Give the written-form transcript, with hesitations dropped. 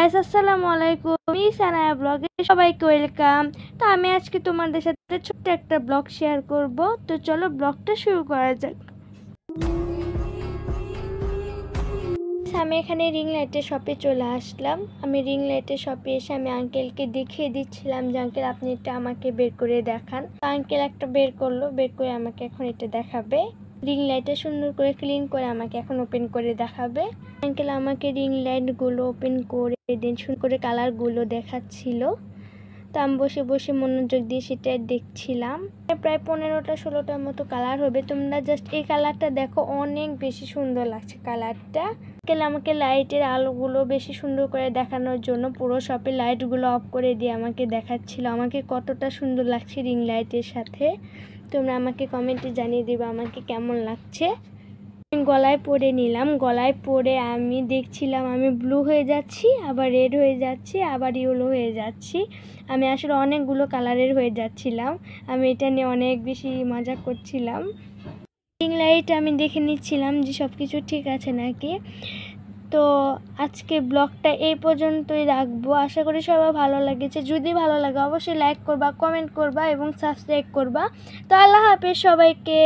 আসসালামু আলাইকুম, আমি সানায়া ব্লগে সবাইকে ওয়েলকাম। তো আমি আজকে তোমাদের সাথে ছোট্ট একটা ব্লগ শেয়ার করব। তো চলো ব্লগটা শুরু করা যাক। আমি এখানে রিং লাইটের শপে চলে আসলাম। আমি রিং লাইটের শপে এসে আমি আঙ্কেলকে দেখিয়ে দিচ্ছিলাম যে আঙ্কেল আপনি এটা আমাকে বের করে দেখান। আঙ্কেল একটা বের করলো, বের করে আমাকে এখন এটা দেখাবে। রিং লাইটটা সুন্দর করে ক্লিন করে আমাকে এখন ওপেন করে দেখাবে। আঙ্কেল আমাকে রিং লাইটগুলো ওপেন করে দিন, সুন্দর করে কালারগুলো দেখাচ্ছিল। তো আমি বসে বসে মনোযোগ দিয়ে সেটা দেখছিলাম। প্রায় 15টা-16টার মতো কালার হবে। তোমরা জাস্ট এই কালারটা দেখো, অনেক বেশি সুন্দর লাগছে কালারটা। আঙ্কেল আমাকে লাইটের আলোগুলো বেশি সুন্দর করে দেখানোর জন্য পুরো শপে লাইটগুলো অফ করে দিয়ে আমাকে দেখাচ্ছিল আমাকে কতটা সুন্দর লাগছে রিং লাইটের সাথে। তোমরা আমাকে কমেন্টে জানিয়ে দিবা আমাকে কেমন লাগছে। গলায় পরে নিলাম, গলায় পরে আমি দেখছিলাম আমি ব্লু হয়ে যাচ্ছি, আবার রেড হয়ে যাচ্ছি, আবার ইয়েলো হয়ে যাচ্ছি। আমি আসলে অনেকগুলো কালারের হয়ে যাচ্ছিলাম। আমি এটা নিয়ে অনেক বেশি মজা করছিলাম। রিং লাইট আমি দেখে নিচ্ছিলাম যে সব কিছু ঠিক আছে নাকি। তো আজকে ব্লগটা এই পর্যন্তই রাখবো। আশা করি সবার ভালো লেগেছে। যদি ভালো লাগে অবশ্যই লাইক করবা, কমেন্ট করবা এবং সাবস্ক্রাইব করবা। তো আল্লাহ হাফেজ সবাইকে।